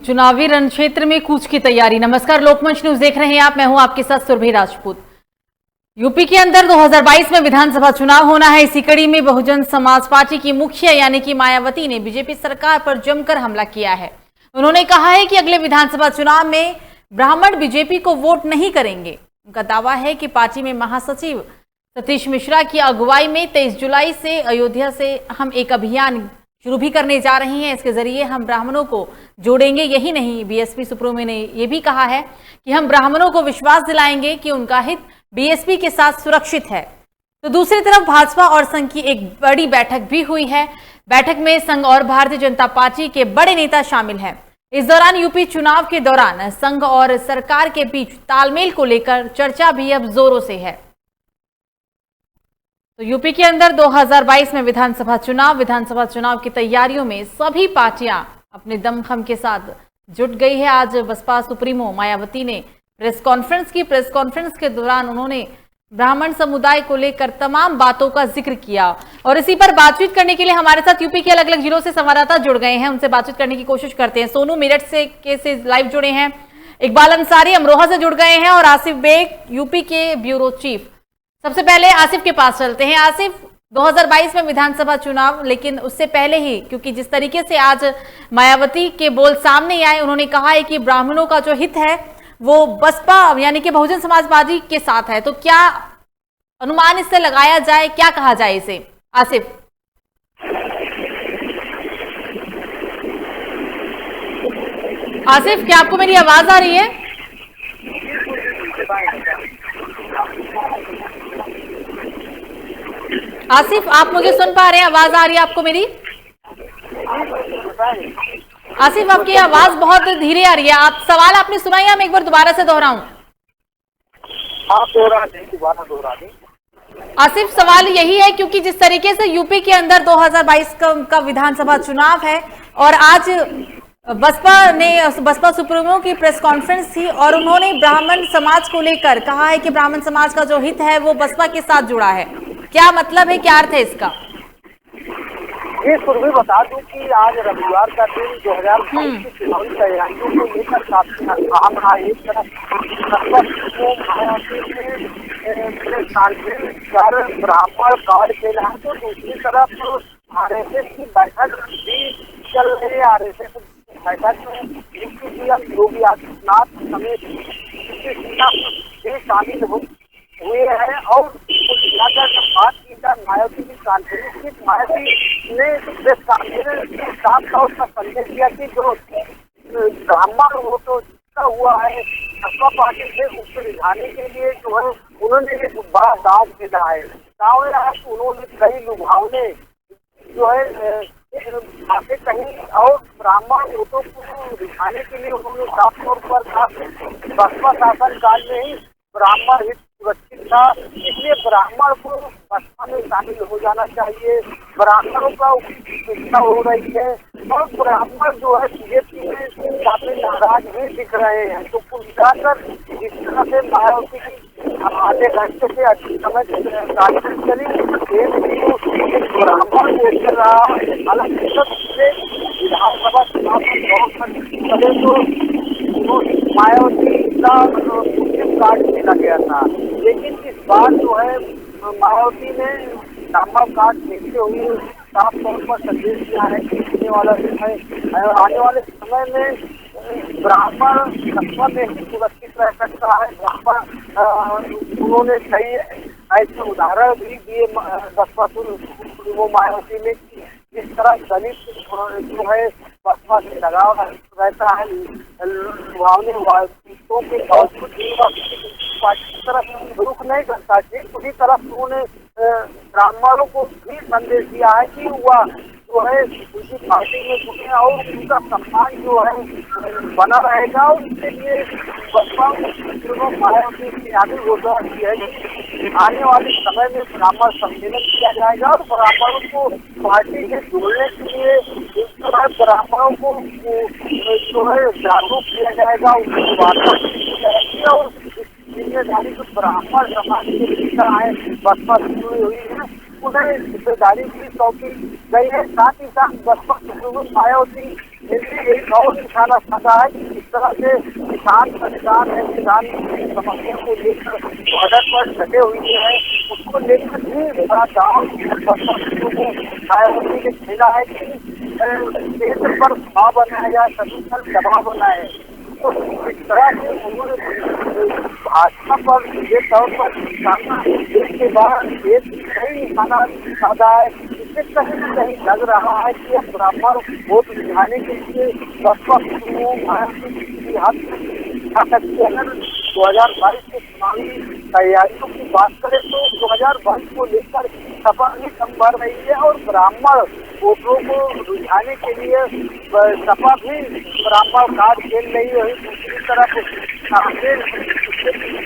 चुनावी रण क्षेत्र में कूच की तैयारी। नमस्कार, लोकमंच न्यूज देख रहे हैं आप। मैं हूं आपके साथ सुरभि राजपूत। यूपी के अंदर 2022 में विधानसभा चुनाव होना है। इसी कड़ी में बहुजन समाज पार्टी की मुखिया यानी कि मायावती ने बीजेपी सरकार पर जमकर हमला किया है। उन्होंने कहा है कि अगले विधानसभा चुनाव में ब्राह्मण बीजेपी को वोट नहीं करेंगे। उनका दावा है कि पार्टी में महासचिव सतीश मिश्रा की अगुवाई में 23 जुलाई से अयोध्या से हम एक अभियान शुरू भी करने जा रहे हैं। इसके जरिए हम ब्राह्मणों को जोड़ेंगे। यही नहीं, बीएसपी सुप्रीमो ने यह भी कहा है कि हम ब्राह्मणों को विश्वास दिलाएंगे कि उनका हित बीएसपी के साथ सुरक्षित है। तो दूसरी तरफ भाजपा और संघ की एक बड़ी बैठक भी हुई है। बैठक में संघ और भारतीय जनता पार्टी के बड़े नेता शामिल हैं। इस दौरान यूपी चुनाव के दौरान संघ और सरकार के बीच तालमेल को लेकर चर्चा भी अब जोरों से है। तो यूपी के अंदर 2022 में विधानसभा चुनाव की तैयारियों में सभी पार्टियां अपने दमखम के साथ जुट गई है। आज बसपा सुप्रीमो मायावती ने प्रेस कॉन्फ्रेंस की। प्रेस कॉन्फ्रेंस के दौरान उन्होंने ब्राह्मण समुदाय को लेकर तमाम बातों का जिक्र किया और इसी पर बातचीत करने के लिए हमारे साथ यूपी के अलग अलग जिलों से संवाददाता जुड़ गए हैं। उनसे बातचीत करने की कोशिश करते हैं। सोनू मेरठ से लाइव जुड़े हैं, इकबाल अंसारी अमरोहा से जुड़ गए हैं और आसिफ बेग यूपी के ब्यूरो चीफ। सबसे पहले आसिफ के पास चलते हैं। आसिफ, 2022 में विधानसभा चुनाव, लेकिन उससे पहले ही, क्योंकि जिस तरीके से आज मायावती के बोल सामने आए, उन्होंने कहा है कि ब्राह्मणों का जो हित है वो बसपा यानी कि बहुजन समाज पार्टी के साथ है, तो क्या अनुमान इससे लगाया जाए, क्या कहा जाए इसे? आसिफ आसिफ, क्या आपको मेरी आवाज आ रही है? आसिफ, आप मुझे सुन पा रहे हैं? आवाज आ रही है आपको मेरी? आसिफ, आपकी आवाज बहुत धीरे आ रही है। आप सवाल आपने सुना या मैं एक बार दोबारा से दोहराऊं? आसिफ, सवाल यही है क्योंकि जिस तरीके से यूपी के अंदर 2022 का विधानसभा चुनाव है और आज बसपा सुप्रीमो की प्रेस कॉन्फ्रेंस थी और उन्होंने ब्राह्मण समाज को लेकर कहा है कि ब्राह्मण समाज का जो हित है वो बसपा के साथ जुड़ा है। क्या मतलब है, क्या अर्थ है इसका? ये सुरभि बता दूं कि आज रविवार का दिन 2022 की चुनावी तैयारियों को लेकर काफी काम रहा। एक तरफ ब्राह्मण कार्ड के नाम, तो दूसरी तरफ आरएसएस की बैठक भी चल रही है। आरएसएस बैठक में डिप्टी सीएम योगी आदित्यनाथ समेत भी शामिल हुए हैं और बात की मायावती की कॉन्फ्रेंस की मायावती ने प्रेस कॉन्फ्रेंस में साफ तौर पर संदेश दिया कि जो ब्राह्मण वोटों जीता हुआ है बसपा पार्टी से उसको रिझाने के लिए जो है उन्होंने एक बड़ा दांव खेला है। दांव में उन्होंने कई लुभावने जो है बातें कही और ब्राह्मण वोटों को रिझाने के लिए उन्होंने साफ तौर पर कहा बसपा शासन काल में ही ब्राह्मण हित सुरक्षित था, इसलिए ब्राह्मण को बसपा में शामिल हो जाना चाहिए। ब्राह्मणों का उपेक्षा हो रही है और ब्राह्मण जो है बीजेपी में काफी नाराज भी दिख रहे हैं। तो कुल मिलाकर जिस तरह से मायावती की आधे घंटे से अधिक समय कार्यक्रम चली, ब्राह्मण देख रहा अलग से विधानसभा चुनाव चले तो मायावती का कार्ड मिला गया था, लेकिन इस बार जो है मायावती ने नामक कार्ड देखते हुए साफ तौर पर संदेश दिया है कि आने वाले समय में ब्राह्मण बसपा में ही सुरक्षित रह सकता है। उन्होंने कई ऐसे उदाहरण भी दिए बसपा सुप्रीमो मायावती ने, जिस तरह दलित जो है बसपा से लगाव रहता है, लुभावने वालों के पार्टी की तरफ रुख नहीं करता। उसी तरफ उन्होंने ब्राह्मणों को भी संदेश दिया है कि वह जो है उनकी पार्टी में जुटे और उनका सम्मान जो है बना रहेगा। और इसके लिए बसपा मायावती की आगे घोषणा की है कि आने वाले समय में ब्राह्मण सम्मेलन किया जाएगा और ब्राह्मणों को पार्टी से जोड़ने के लिए ब्राह्मणों को जो है जागरूक किया जाएगा, उनकी वार्ता की जाएगी और जिम्मेदारी जो ब्राह्मण समाज के नेता है बसपा से जुड़ी हुई है उन्हें जिम्मेदारी भी सौंपी गई है। साथ ही साथ बसपा सुप्रीमो मायावती एक और निशाना साधा है कि इस तरह से किसान परेशान है, किसान की समस्या को लेकर बॉर्डर पर डटे हुए हैं, उसको लेकर भी बड़ा दाव मायावती ने खेला है कि केंद्र पर दबाव बनाया जाए, सभी पर दबाव बनाए। तो इस तरह से उन्होंने भाजपा पर सीधे तौर पर निशाना इसके बाद देश कई निशाना साधा है। इससे कहीं न कहीं लग रहा है कि अब बराबर वोट दिखाने के लिए बसपा अगर 2022 के चुनावी तैयारियों की बात करें तो 2022 को लेकर सपा भी कम बढ़ रही है और ब्राह्मण वोटरों को रुझाने के लिए सपा भी ब्राह्मण कार्ड खेल रही है। दूसरी तरफ कांग्रेस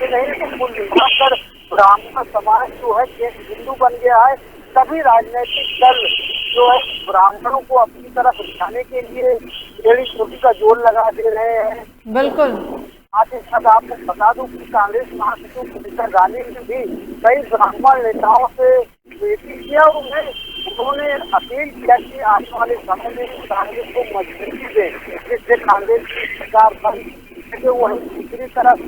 नहीं तो कुल मिलाकर ब्राह्मण समाज जो है हिंदू बन गया है। सभी राजनीतिक दल जो है ब्राह्मणों को अपनी तरफ रुझाने के लिए एड़ी चोटी का जोर लगा दे रहे हैं। बिल्कुल आज इस साथ आपको बता दूं कि कांग्रेस महासचिव प्रियंका गांधी ने भी कई ब्राह्मण नेताओं से मीटिंग किया और उन्होंने अपील किया कि आने वाले समय में कांग्रेस को मजबूती दे, जिससे कांग्रेस की सरकार बन। वही दूसरी तरफ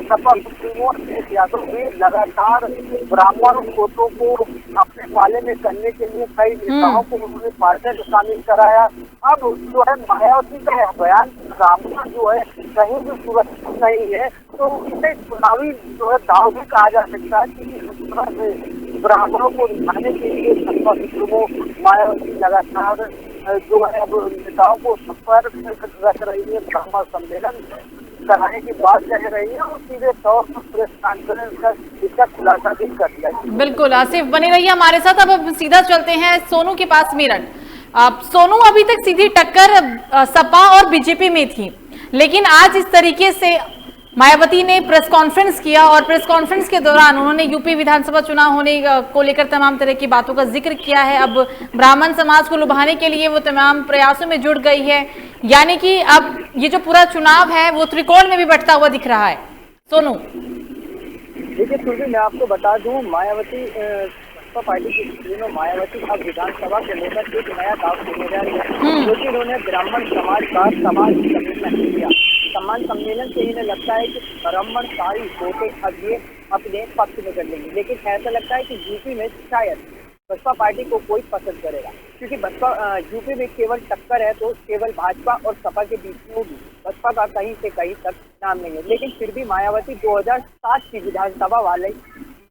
सपा सुप्रीमो अखिलेश यादव भी लगातार ब्राह्मण वोटों को अपने पाले में करने के लिए कई नेताओं को उन्होंने पार्टी में शामिल कराया। अब जो है मायावती का यह बयान ब्राह्मण जो है कहीं भी सुरक्षित नहीं है, तो इसे चुनावी जो है दाव भी कहा जा सकता है कि इस तरह से ब्राह्मणों को दिखाने के लिए सपा सुप्रीमो मायावती लगातार जो है अब नेताओं को संपर्क रख रही है, ब्राह्मण सम्मेलन कराने की बात कह रही है और सीधे तौर पर प्रेस कॉन्फ्रेंस कर इसका खुलासा भी कर दिया। बिल्कुल आसिफ बने रहिए हमारे साथ। अब सीधा चलते हैं सोनू के पास मेरठ। सोनू अभी तक सीधी टक्कर सपा और बीजेपी में थी, लेकिन आज इस तरीके से मायावती ने प्रेस कॉन्फ्रेंस किया और प्रेस कॉन्फ्रेंस के दौरान उन्होंने यूपी विधानसभा चुनाव होने को लेकर तमाम तरह की बातों का जिक्र किया है। अब ब्राह्मण समाज को लुभाने के लिए वो तमाम प्रयासों में जुट गई है, यानी कि अब ये जो पूरा चुनाव है वो त्रिकोण में भी बंटता हुआ दिख रहा है। सोनू देखिए सुरभि, मैं आपको बता दूं, मायावती बसपा पार्टी की सुप्रीमो मायावती अब विधानसभा को लेकर एक नया दाव खेलने जा रही है, क्योंकि उन्होंने ब्राह्मण समाज का समाज सम्मेलन किया। सम्मान सम्मेलन से इन्हें लगता है कि ब्राह्मण सारी वोटें अब ये अपने पक्ष में कर लेंगे, लेकिन ऐसा लगता है कि यूपी में शायद बसपा पार्टी को कोई पसंद करेगा, क्योंकि बसपा यूपी में केवल टक्कर है तो केवल भाजपा और सपा के बीच में होगी। बसपा का कहीं से कहीं तक नाम नहीं है, लेकिन फिर भी मायावती 2007 की विधानसभा वाले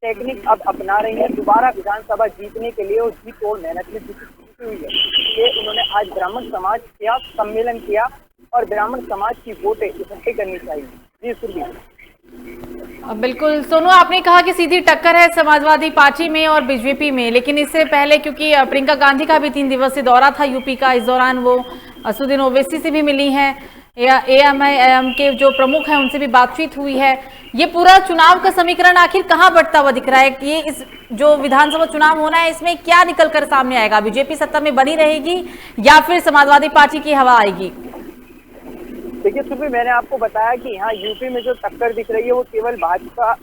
टेक्निक अब अपना रही है। दोबारा विधानसभा जीतने के लिए और जी तोड़ मेहनत में जुटी हुई है। ये उन्होंने आज ब्राह्मण समाज का सम्मेलन किया और ब्राह्मण समाज की वोटें इकट्ठी करनी चाहिए। जी सुरभि। बिल्कुल सोनू, आपने कहा कि सीधी टक्कर है समाजवादी पार्टी में और बीजेपी में, लेकिन इससे पहले क्योंकि प्रियंका गांधी का भी 3 दिवसीय दौरा था यूपी का, इस दौरान वो असदुद्दीन ओवैसी से भी मिली हैं, एआईएम के जो प्रमुख हैं उनसे भी बातचीत हुई है। ये पूरा चुनाव का समीकरण आखिर कहाँ बढ़ता हुआ दिख रहा है कि ये इस जो विधानसभा चुनाव होना है इसमें क्या निकल कर सामने आएगा? बीजेपी सत्ता में बनी रहेगी या फिर समाजवादी पार्टी की हवा आएगी? देखिए सुबह मैंने आपको बताया कि यहाँ यूपी में जो टक्कर दिख रही है वो केवल भाजपा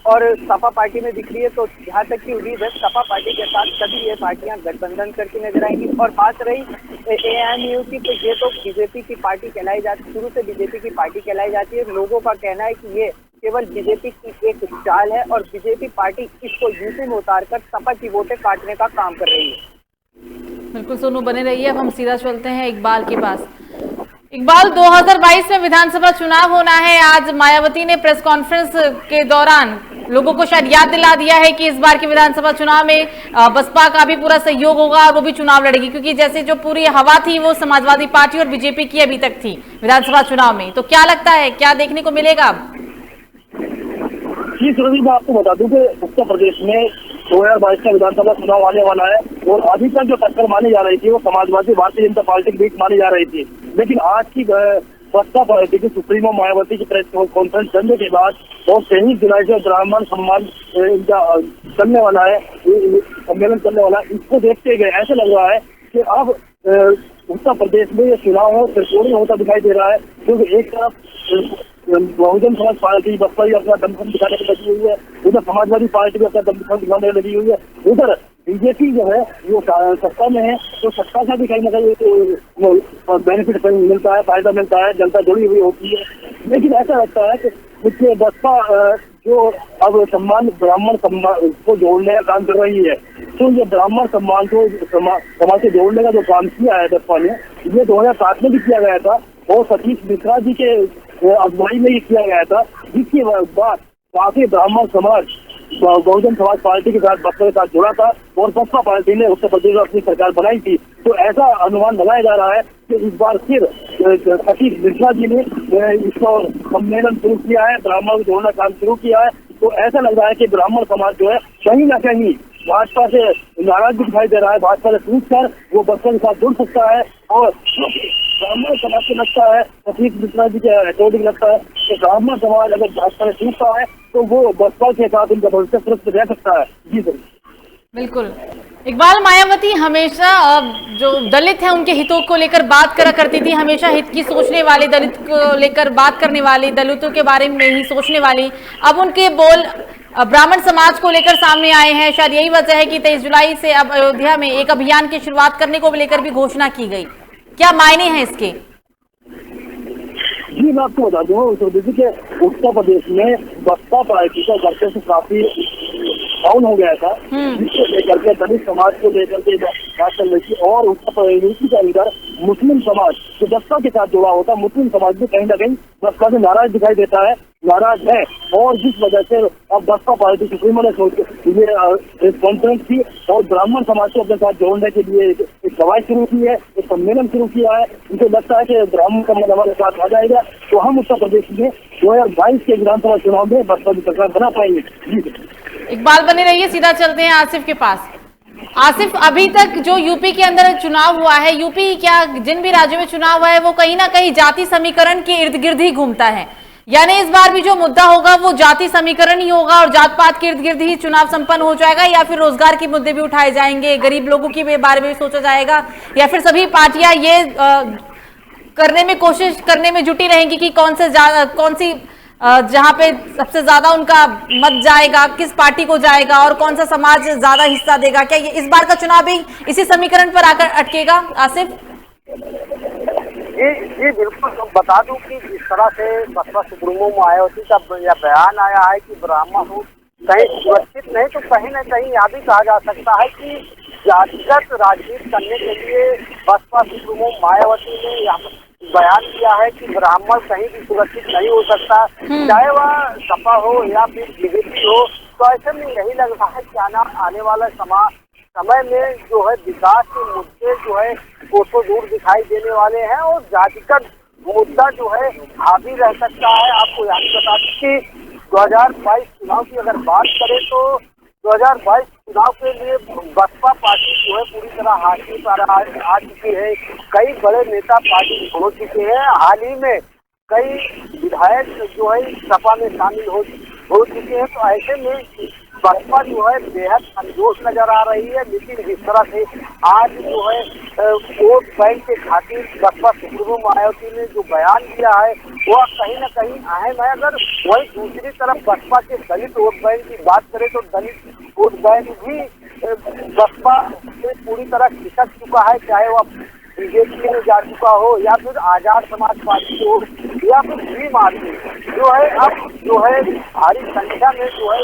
और सपा पार्टी में दिख रही है। तो जहाँ तक की उम्मीद है सपा पार्टी के साथ सभी ये पार्टियां गठबंधन करके नजर आएंगी। और बात रही एआईएमयू की, तो ये तो बीजेपी की पार्टी कहलाई जाती, शुरू से बीजेपी की पार्टी कहलाई जाती है। लोगों का कहना है कि ये केवल बीजेपी की एक चाल है और बीजेपी पार्टी इसको यूपी में उतार कर सपा की वोटें काटने का काम कर रही है। बिल्कुल सोनू, बने रहिए। अब हम सीधा चलते हैं इकबाल के पास। इकबाल, 2022 में विधानसभा चुनाव होना है। आज मायावती ने प्रेस कॉन्फ्रेंस के दौरान लोगों को शायद याद दिला दिया है कि इस बार के विधानसभा चुनाव में बसपा का भी पूरा सहयोग होगा और वो भी चुनाव लड़ेगी, क्योंकि जैसे जो पूरी हवा थी वो समाजवादी पार्टी और बीजेपी की अभी तक थी विधानसभा चुनाव में। तो क्या लगता है, क्या देखने को मिलेगा अब? जी सुरभि, मैं आपको बता दूं कि उत्तर प्रदेश में 2022 का विधानसभा चुनाव आने वाला है और अभी तक जो टक्कर मानी जा रही थी वो समाजवादी भारतीय जनता पार्टी के बीच मानी जा रही थी, लेकिन आज की बसपा पार्टी की सुप्रीमो मायावती की प्रेस कॉन्फ्रेंस करने के बाद और 23 जुलाई से ब्राह्मण सम्मान इनका चलने वाला है, सम्मेलन चलने वाला है, इसको देखते गए ऐसा लग रहा है कि अब उत्तर प्रदेश में ये चुनाव है त्रिकोणीय होता दिखाई दे रहा है, क्योंकि एक तरफ बहुजन समाज पार्टी बसपा भी अपना दमखम दिखाने में लगी हुई है, उधर समाजवादी पार्टी भी अपना दमखम दिखाने में लगी हुई है, उधर बीजेपी जो है वो सत्ता में है, तो सत्ता का भी कहीं ना कहीं बेनिफिट मिलता है, फायदा मिलता है, जनता जुड़ी हुई होती है। लेकिन ऐसा लगता है कि मुझे बसपा जो अब सम्मान ब्राह्मण सम्मान को जोड़ने का काम कर रही है, तो ये ब्राह्मण सम्मान को समाज से जोड़ने का जो काम किया है बसपा ने, ये 2007 में भी किया गया था और सतीश मिश्रा जी के अगुवाई में ही किया गया था, जिसके बाद काफी ब्राह्मण समाज बहुजन समाज पार्टी के साथ बसपा के साथ जुड़ा था और बसपा पार्टी ने उत्तर प्रदेश में अपनी सरकार बनाई थी। तो ऐसा अनुमान लगाया जा रहा है कि इस बार फिर सतीश मिश्रा जी ने इसका सम्मेलन शुरू किया है, ब्राह्मण को जोड़ना काम शुरू किया है। तो ऐसा लग रहा है कि ब्राह्मण समाज जो है कहीं ना कहीं भाजपा से नाराज भी दिखाई दे रहा है, भाजपा से टूट कर वो बसपा के साथ जुड़ सकता है। और ब्राह्मण समाज को लगता है, सतीश मिश्रा जी के अकॉर्डिंग लगता है कि ब्राह्मण समाज अगर भाजपा से टूटता है तो वो बसपा के साथ उनका भविष्य सुरक्षित रह सकता है। जी सर, बिल्कुल। इकबाल, मायावती हमेशा जो दलित हैं उनके हितों को लेकर बात करा करती थी, हमेशा हित की सोचने वाली, दलित को लेकर बात करने वाली, दलितों के बारे में ही सोचने वाली, अब उनके बोल ब्राह्मण समाज को लेकर सामने आए हैं। शायद यही वजह है कि 23 जुलाई से अब अयोध्या में एक अभियान की शुरुआत करने को लेकर भी घोषणा की गई। क्या मायने हैं इसके? जी मैं आपको बता दूं, देखिए उत्तर प्रदेश में बसपा पार्टी का वर्चस्व काफी डाउन हो गया था, जिसको लेकर के दलित समाज को लेकर के बात चल रही थी। और उत्तर प्रदेश के अंदर मुस्लिम समाज जो बसपा के साथ जुड़ा होता, मुस्लिम समाज भी कहीं ना कहीं बसपा से नाराज दिखाई देता है, नाराज है। और जिस वजह से अब बसपा पार्टी सुप्रीमो ने कॉन्फ्रेंस की और ब्राह्मण समाज को अपने साथ जोड़ने के लिए एक कवायद शुरू की है, एक सम्मेलन शुरू किया है। उनको लगता है कि ब्राह्मण समाज हमारे साथ आ जाएगा तो हम उत्तर प्रदेश में 2022 के विधानसभा चुनाव में बसपा की सरकार बना पाएंगे। इकबाल बने रहिए, सीधा चलते हैं आसिफ के पास। आसिफ, अभी तक जो यूपी के अंदर चुनाव हुआ है, यूपी क्या जिन भी राज्यों में चुनाव हुआ है वो कहीं ना कहीं जाति समीकरण के इर्द गिर्द ही घूमता है, यानी इस बार भी जो मुद्दा होगा वो जाति समीकरण ही होगा और जात पात के इर्द गिर्द ही चुनाव संपन्न हो जाएगा, या फिर रोजगार के मुद्दे भी उठाए जाएंगे, गरीब लोगों के बारे में भी सोचा जाएगा, या फिर सभी पार्टियां ये करने में कोशिश करने में जुटी रहेंगी कि कौन सी जहां पे सबसे ज्यादा उनका मत जाएगा, किस पार्टी को जाएगा और कौन सा समाज ज्यादा हिस्सा देगा? क्या ये इस बार का चुनाव भी इसी समीकरण पर आकर अटकेगा? आसिफ जी बिल्कुल, तो बता दूं कि जिस तरह से बसपा सुप्रीमो मायावती का यह बयान आया है कि ब्राह्मण कहीं सुरक्षित नहीं, तो कहीं न कहीं यह भी कहा जा सकता है कि जातिगत राजनीति करने के लिए बसपा सुप्रीमो मायावती ने यहाँ बयान दिया है कि ब्राह्मण कहीं भी सुरक्षित नहीं हो सकता, चाहे वह सपा हो या फिर बीजेपी हो। तो ऐसे में यही लग रहा है कि आने वाला समय में जो है विकास के मुद्दे जो है कोसों दूर दिखाई देने वाले हैं और जातिगत मुद्दा जो है हावी रह सकता है। आपको याद बता दें कि 2022 चुनाव की अगर बात करें तो 2022 चुनाव के लिए बसपा पार्टी जो है पूरी तरह हाशिए पर आ चुकी है। कई बड़े नेता पार्टी छोड़ चुके हैं। हाल ही में कई विधायक जो है सपा में शामिल हो चुके हैं। तो ऐसे में बसपा जो है बेहद संजोश नजर आ रही है। लेकिन जिस तरह से आज जो है वोट बैंक के खातिर बसपा सुप्रीमो मायावती ने जो बयान दिया है वह कहीं न कहीं अहम है। अगर वही दूसरी तरफ बसपा के दलित वोट बैंक की बात करें तो दलित वोट बैंक भी बसपा से पूरी तरह खिसक चुका है, चाहे वह बीजेपी में जा चुका हो या फिर आजाद समाज पार्टी हो या फिर भीम आदमी जो है अब जो है भारी संख्या में जो है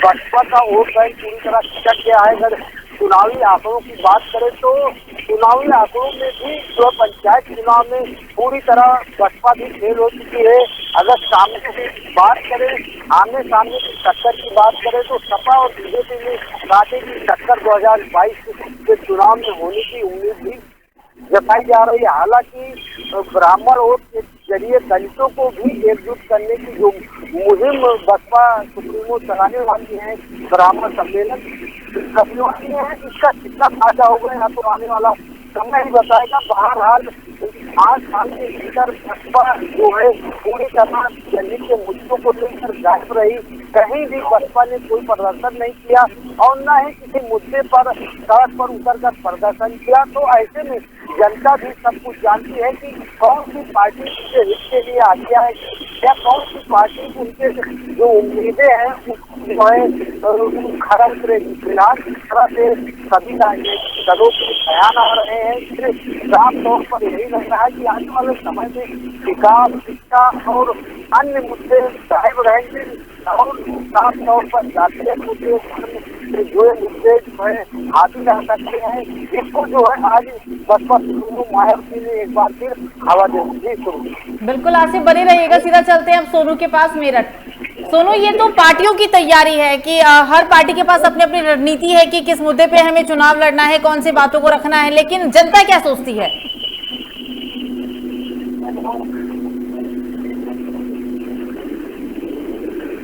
बसपा का वोट बैंक पूरी तरह खिसक गया है। अगर चुनावी आंकड़ों की बात करें तो चुनावी आंकड़ों में भी जो पंचायत चुनाव में पूरी तरह बसपा भी फेल हो चुकी है। अगर सामने की बात करें, आमने सामने की टक्कर की बात करें तो सपा और बीजेपी में कांटे की टक्कर 2022 के चुनाव में होने की उम्मीद भी जताई जा रही है। हालांकि ब्राह्मण वोट के जरिए दलितों को भी एकजुट करने की जो मुहिम बसपा सुप्रीमो चलाने वाली है, ब्राह्मण सम्मेलन करने वाली है, इसका कितना फायदा होगा या तो आने वाला समय ही बताएगा। बहरहाल 5 साल के भीतर बसपा जो है पूरी तरह दलित के मुद्दों को लेकर जाग रही, कहीं भी बसपा ने कोई प्रदर्शन नहीं किया और न ही किसी मुद्दे पर सड़क पर उतरकर प्रदर्शन किया। तो ऐसे में जनता भी सब कुछ जानती है कि कौन सी पार्टी के हित के लिए आगे आएगी, या कौन सी पार्टी उनके जो उम्मीदें हैं जो है खरा उतरेगी। फिलहाल इस तरह से सभी राजनीतिक दलों के बयान आ रहे हैं। सिर्फ साफ तौर पर यही लग रहा है कि आने वाले समय में विकास, शिक्षा और अन्य मुद्दे कायम रहेंगे और साफ तौर पर जातीय मुद्दे से जुड़े मुद्दे जो है हावी रह सकते हैं। इसको जो है आज बसपा सुप्रीमो मायावती ने एक बार फिर हवा दे दी। बिल्कुल आसिफ बने रहिएगा। सीधा चलते हैं अब सोनू के पास, मेरठ। सोनू, ये तो पार्टियों की तैयारी है कि हर पार्टी के पास अपनी अपनी रणनीति है कि किस मुद्दे पे हमें चुनाव लड़ना है, कौन सी बातों को रखना है, लेकिन जनता क्या सोचती है?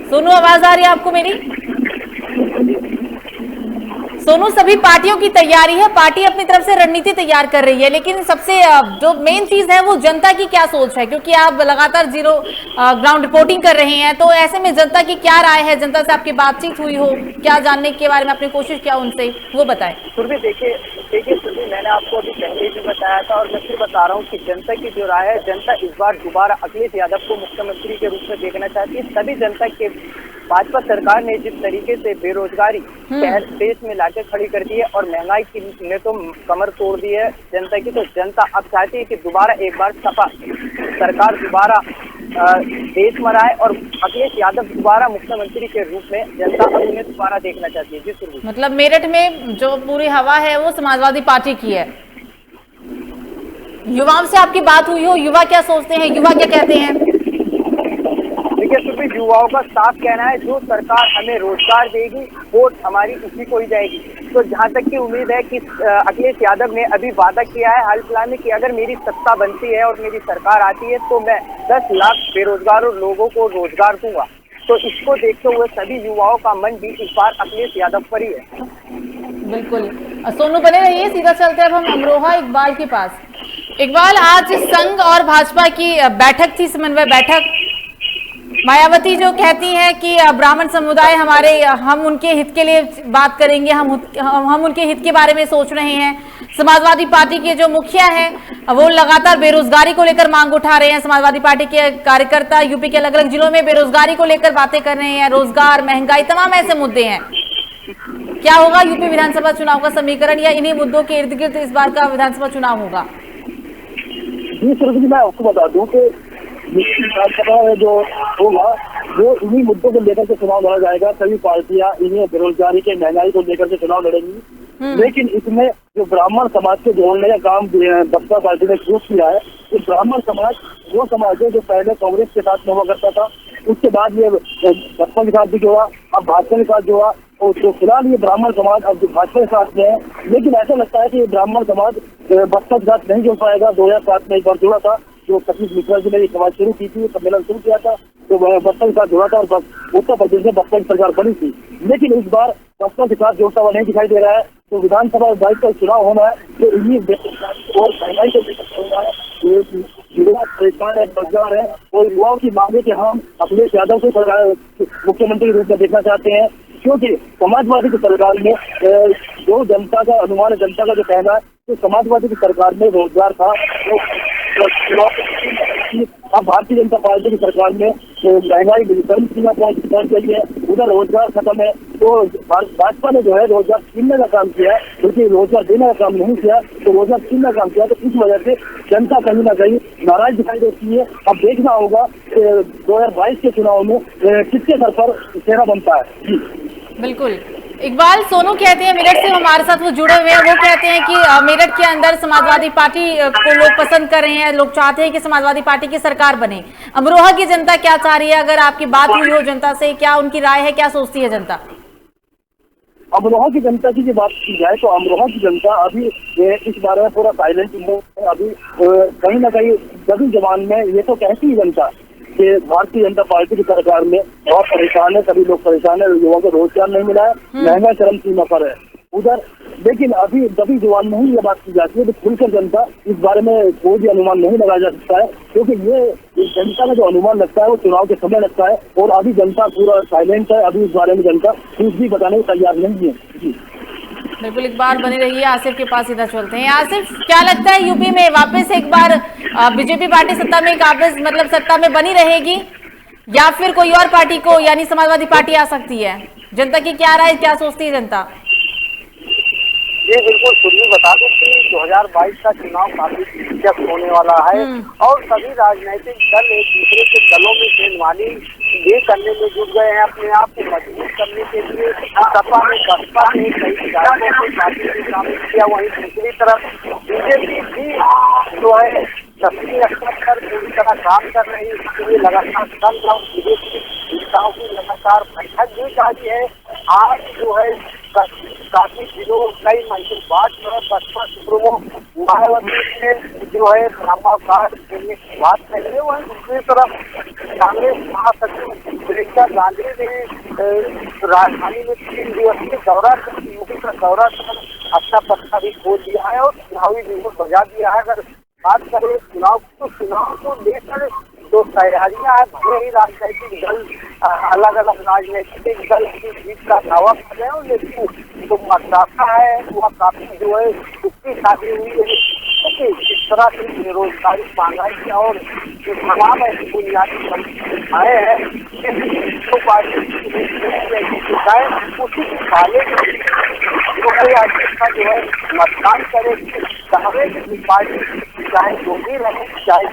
सोनू, आवाज आ रही है आपको मेरी? सोनू, सभी पार्टियों की तैयारी है, पार्टी अपनी तरफ से रणनीति तैयार कर रही है, लेकिन सबसे जो मेन चीज है वो जनता की क्या सोच है, क्योंकि आप लगातार जीरो ग्राउंड रिपोर्टिंग कर रहे हैं, तो ऐसे में जनता की क्या राय है? जनता से आपकी बातचीत हुई हो, क्या जानने के बारे में आपने कोशिश किया उनसे, वो बताएं। सुरभि, देखिए सुरभि, मैंने आपको अभी पहले भी बताया था और मैं फिर बता रहा हूँ कि जनता की जो राय है, जनता इस बार दोबारा अखिलेश यादव को मुख्यमंत्री के रूप में देखना चाहती है। सभी जनता के भाजपा सरकार ने जिस तरीके से बेरोजगारी शहर देश में लाके खड़ी कर दी है और महंगाई की ने तो कमर तोड़ दी है जनता की, तो जनता अब चाहती है कि दोबारा एक बार सपा सरकार दोबारा देश में आए और अखिलेश यादव दोबारा मुख्यमंत्री के रूप में जनता अब उन्हें दोबारा देखना चाहती है। जी सुरभि, मतलब मेरठ में जो पूरी हवा है वो समाजवादी पार्टी की है। युवाओं से आपकी बात हुई हो, युवा क्या सोचते हैं, युवा क्या कहते हैं? देखिए सुरभि, युवाओं का साफ कहना है जो सरकार हमें रोजगार देगी वोट हमारी उसी को ही जाएगी। तो जहां तक की उम्मीद है कि अखिलेश यादव ने अभी वादा किया है हाल फिलहाल में कि अगर मेरी सत्ता बनती है और मेरी सरकार आती है तो मैं 10 लाख बेरोजगारों लोगों को रोजगार दूंगा। तो इसको देखते हुए सभी युवाओं का मन भी इस बार अखिलेश यादव पर ही है। बिल्कुल, सोनू बने रहिए। सीधा चलते हैं अब हम अमरोहा इकबाल के पास। इकबाल, आज संघ और भाजपा की बैठक थी, समन्वय बैठक। मायावती जो कहती हैं कि ब्राह्मण समुदाय हम उनके हित के लिए बात करेंगे, हम उनके हित के बारे में सोच रहे हैं। समाजवादी पार्टी के जो मुखिया हैं वो लगातार बेरोजगारी को लेकर मांग उठा रहे हैं। समाजवादी पार्टी के कार्यकर्ता यूपी के अलग अलग जिलों में बेरोजगारी को लेकर बातें कर रहे हैं, रोजगार, महंगाई, तमाम ऐसे मुद्दे हैं। क्या होगा यूपी विधानसभा चुनाव का समीकरण, या इन्हीं मुद्दों के इर्द गिर्द इस बार का विधानसभा चुनाव होगा? जी सुरभि, मैं आपको बता दूं कि विधानसभा में जो होगा वो इन्हीं मुद्दों को लेकर के चुनाव लड़ा जाएगा। सभी पार्टियां इन्हीं बेरोजगारी के, महंगाई को लेकर के चुनाव लड़ेंगी। लेकिन इसमें जो ब्राह्मण समाज को जोड़ने का काम बसपा पार्टी ने शुरू किया है, तो ब्राह्मण समाज वो समाज है जो पहले कांग्रेस के साथ में हुआ करता था, उसके बाद ये बसपा के साथ भी जोड़ा, अब भाजपा के साथ जोड़ा, और तो फिलहाल ये ब्राह्मण समाज अब भाजपा के साथ में है। लेकिन ऐसा लगता है कि ये ब्राह्मण समाज बसपा के साथ नहीं जुड़ पाएगा। 2007 में एक बार जुड़ा था, जो सतीश मिश्रा जी ने समाज शुरू की थी, सम्मेलन शुरू किया था, तो बसपा के साथ जुड़ा था और उत्तर प्रदेश में बसपा की सरकार बनी थी। लेकिन इस बार बसपा के साथ जोड़ता हुआ नहीं दिखाई दे रहा है। तो विधानसभा 22 का चुनाव होना है, तो इन्हीं और महंगाई को लेकर होना है, युवा परेशान है, रोजगार है, और युवाओं की मांग है कि हम अखिलेश यादव को मुख्यमंत्री रूप में देखना चाहते हैं। क्योंकि समाजवादी की सरकार में जो जनता का अनुमान है, जनता का जो कहना है, तो समाजवादी की सरकार में रोजगार था, अब भारतीय जनता पार्टी की सरकार में महंगाई चरम सीमा पहुंच गई है, उधर रोजगार खत्म है। तो भाजपा ने जो है रोजगार छीनने का काम किया है, क्योंकि रोजगार देने का काम नहीं किया, तो रोजगार छीनने का काम किया। तो इस वजह से जनता कहीं ना कहीं नाराज दिखाई देती है। अब देखना होगा 2022 के चुनाव में किसके सर पर चेहरा बनता है। बिल्कुल इकबाल, सोनू कहते हैं मेरठ से हमारे साथ वो जुड़े हुए हैं, वो कहते हैं कि मेरठ के अंदर समाजवादी पार्टी को लोग पसंद कर रहे हैं, लोग चाहते हैं कि समाजवादी पार्टी की सरकार बने। अमरोहा की जनता क्या चाह रही है? अगर आपकी बात हुई हो जनता से, क्या उनकी राय है, क्या सोचती है जनता? अमरोहा की जनता की बात की जाए तो अमरोहा की जनता अभी इस बारे में पूरा साइलेंट है। अभी कहीं ना कहीं सभी जबान में ये तो कहती है जनता कि भारतीय जनता पार्टी की सरकार में बहुत परेशान है, सभी लोग परेशान है, युवाओं को रोजगार नहीं मिला है, महंगा चरम सीमा पर है उधर। लेकिन अभी दबी जुबान में ही ये बात की जाती है कि खुलकर जनता इस बारे में कोई भी अनुमान नहीं लगाया जा सकता है, क्योंकि ये जनता का जो अनुमान लगता है वो चुनाव के समय लगता है, और अभी जनता पूरा साइलेंट है। अभी इस बारे में जनता कुछ भी बताने को तैयार नहीं है। जी बिल्कुल, एक बार बने रहिए। आसिफ के पास सीधा चलते हैं। आसिफ, क्या लगता है यूपी में वापस एक बार बीजेपी पार्टी सत्ता में सत्ता में बनी रहेगी? या फिर कोई और पार्टी को यानी समाजवादी पार्टी आ सकती है? जनता की क्या राय, क्या सोचती है जनता? ये बिल्कुल सुनिए, बता दूं कि 2022 का चुनाव काफी दिलचस्प होने वाला है और सभी राजनीतिक दल एक दूसरे के दलों में बेईमानी ये करने में जुट गए हैं, अपने आप को मजबूत करने के लिए। सपा ने बसपा ने कई विधायकों को पार्टी में शामिल किया, वहीं दूसरी तरफ बीजेपी भी जो है 10वीं स्तर पर पूरी तरह काम कर रही है। इसके लिए लगातार संघ और विदेशी नेताओं की लगातार बैठक भी जारी है। आज जो है काफी दिनों कई महीने बाद जो है बसपा सुप्रीमो मायावती ने जो है नामांकन देने की बात कही है। वहीं दूसरी तरफ कांग्रेस महासचिव प्रियंका गांधी ने राजधानी में 3 दिवसीय दौरा कर यूपी का दौरा कर अपना पत्ता भी खोल दिया है और चुनावी बिगुल बजा दिया है। अगर बात करें चुनाव को लेकर जो तैयारियां है, भले ही राजनीतिक दल अलग अलग राजनीतिक दल की जीत का दावा कर रहे हो, लेकिन जो मतदाता है वह काफी जो है उसकी शादी हुई है। जिस तरह से बेरोजगारी, महंगाई और जो तमाम ऐसी बुनियादी समस्याएं हैं जो पार्टी उसी के पाले जो है मतदान करे, चाहे पार्टी चाहे जो भी रहे, चाहे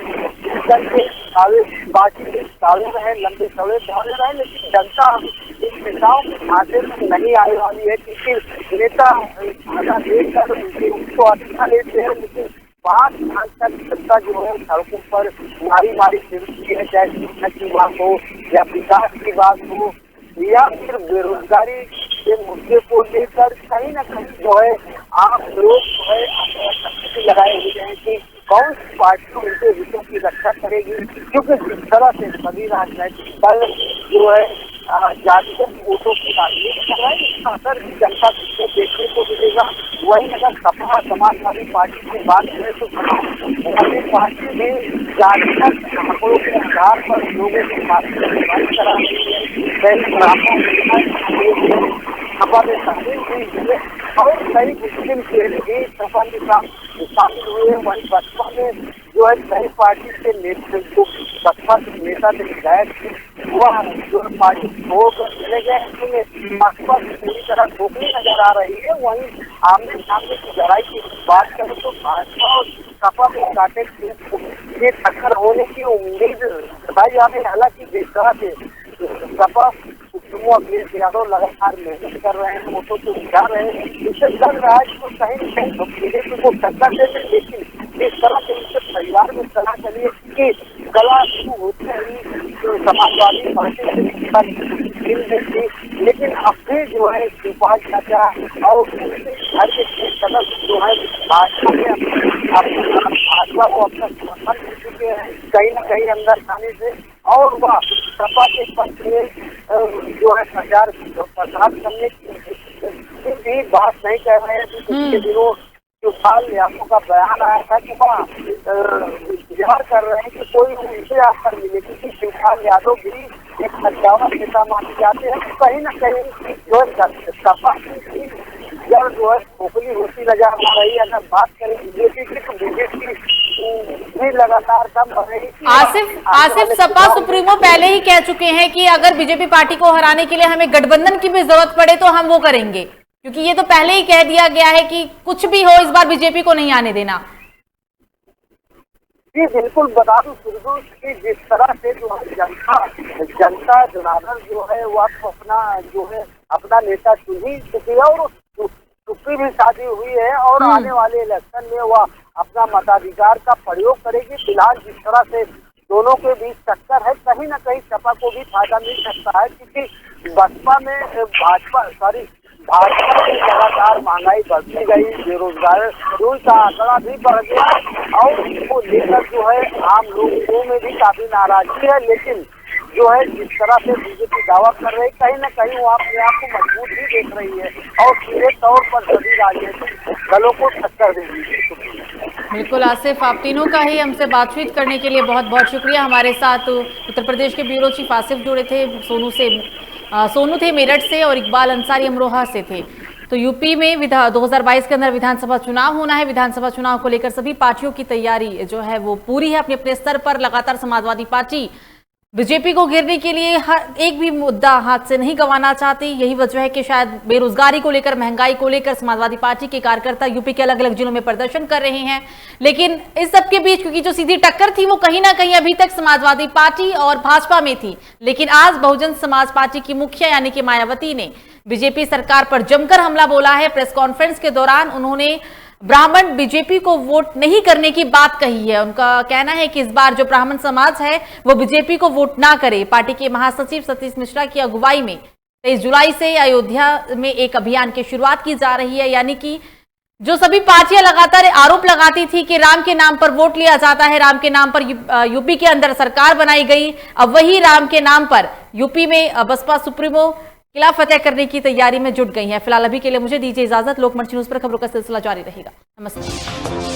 दावे रहे, लंबे समय दावे रहे, लेकिन जनता इन नेताओं के खाते में नहीं आने वाली है। क्योंकि नेता देखकर उसको अच्छा लेते हैं, लेकिन 5 साल तक जनता जो है सड़कों पर मारी फिरती है, चाहे शिक्षा की बात हो या विकास की बात हो या फिर बेरोजगारी के मुद्दे को लेकर कहीं न कहीं जो है आप लोग जो है लगाए हुए हैं कि कौन सी पार्टी उनके हितों की रक्षा करेगी। क्योंकि जिस तरह से सभी राजनीतिक दल जो है जातिगत वोटों की राजनीति कर रहे हैं, इसका असर जनता को देखने को मिलेगा। वही अगर सपा समाजवादी पार्टी की बात करें तो समाजवादी पार्टी भी जातिगत आंकड़ों के आधार पर लोगों की बात करा रही है। सपा में शामिल हुई है और कई मुस्लिम चेहरे भी सपा के साथ शामिल हुए। वही बसपा में जो है कई पार्टी के नेतृत्व, बसपा के नेता के विधायक वह जो पार्टी छोड़कर चले गए, बसपा पूरी तरह खोखली नजर आ रही है। वहीं आमने सामने की लड़ाई की बात करें तो भाजपा और सपा के कांटे के टक्कर होने की उम्मीद जताई जा रही है। हालांकि जिस तरह से सपा सुप्रीमो अखिलेश यादव लगातार मेहनत कर रहे हैं, वोटों को उठा रहे हैं, इससे लग रहा है कि कहीं न कहीं बीजेपी को टक्कर देते, लेकिन जिस तरह से उनके परिवार में सलाह चलिए कि कला शुरू होते ही समाजवादी पार्टी थी, लेकिन अब भी जो है सुभाष चाचा और घर के सदस्य जो है भाजपा को अपना समर्थन दे चुके हैं कहीं न कहीं अंदर जाने से, और वह सपा के पक्ष में जो है प्रचार करने की बात नहीं कर रहे हैं। पिछले दिनों शिवपाल यादव का बयान आया था कि वह इंतजार कर रहे हैं कि कोई उनसे आकर मिले, क्योंकि शिवपाल यादव भी एक सत्तावन नेता माने जाते हैं। कहीं न कहीं जो है सपा की जड़ जो है खोखली होती नजर आ रही है। अगर बात करें बीजेपी की तो बीजेपी भी लगातार कम बढ़ रही है। आसिफ सपा सुप्रीमो पहले ही कह चुके हैं कि अगर बीजेपी पार्टी को हराने के लिए हमें गठबंधन की भी जरूरत पड़े तो हम वो करेंगे, क्योंकि ये तो पहले ही कह दिया गया है कि कुछ भी हो इस बार बीजेपी को नहीं आने देना। जी बिल्कुल, बता दूं सुरजू की जिस तरह से जो है जनता जनार्दन जो है वो अपना जो है अपना नेता चुन ही चुकी है और उसकी भी शादी हुई है और आने वाले इलेक्शन में वह अपना मताधिकार का प्रयोग करेगी। फिलहाल जिस तरह से दोनों के बीच टक्कर है, कहीं न कहीं सपा को भी फायदा मिल सकता है, क्योंकि बसपा में भाजपा की लगातार महंगाई बढ़ती गई, बेरोजगारी का आंकड़ा भी बढ़ गया और इसको लेकर जो है आम लोगों में भी काफी नाराजगी है। लेकिन जो है जिस तरह से बीजेपी दावा कर रही है, कहीं न कहीं वो अपने आप को मजबूत भी देख रही है और सीधे तौर पर सभी राजनीतिक दलों को टक्कर देगी। बिल्कुल आसिफ, आप तीनों का ही हमसे बातचीत करने के लिए बहुत बहुत शुक्रिया। हमारे साथ उत्तर प्रदेश के ब्यूरो चीफ आसिफ जुड़े थे, सोनू थे मेरठ से और इकबाल अंसारी अमरोहा से थे। तो यूपी में 2022 के अंदर विधानसभा चुनाव होना है। विधानसभा चुनाव को लेकर सभी पार्टियों की तैयारी जो है वो पूरी है अपने अपने स्तर पर। लगातार समाजवादी पार्टी बीजेपी को घेरने के लिए हर एक भी मुद्दा हाथ से नहीं गंवाना चाहती। यही वजह है कि शायद बेरोजगारी को लेकर, महंगाई को लेकर समाजवादी पार्टी के कार्यकर्ता यूपी के अलग अलग जिलों में प्रदर्शन कर रहे हैं। लेकिन इस सब के बीच क्योंकि जो सीधी टक्कर थी वो कहीं ना कहीं अभी तक समाजवादी पार्टी और भाजपा में थी, लेकिन आज बहुजन समाज पार्टी की मुखिया यानी कि मायावती ने बीजेपी सरकार पर जमकर हमला बोला है। प्रेस कॉन्फ्रेंस के दौरान उन्होंने ब्राह्मण बीजेपी को वोट नहीं करने की बात कही है। उनका कहना है कि इस बार जो ब्राह्मण समाज है वो बीजेपी को वोट ना करे। पार्टी के महासचिव सतीश मिश्रा की अगुवाई में 23 जुलाई से अयोध्या में एक अभियान की शुरुआत की जा रही है, यानी कि जो सभी पार्टियां लगातार आरोप लगाती थी कि राम के नाम पर वोट लिया जाता है, राम के नाम पर यूपी के अंदर सरकार बनाई गई, अब वही राम के नाम पर यूपी में बसपा सुप्रीमो किला फतेह करने की तैयारी में जुट गई है। फिलहाल अभी के लिए मुझे दीजिए इजाजत। लोकमंच न्यूज पर खबरों का सिलसिला जारी रहेगा। नमस्ते।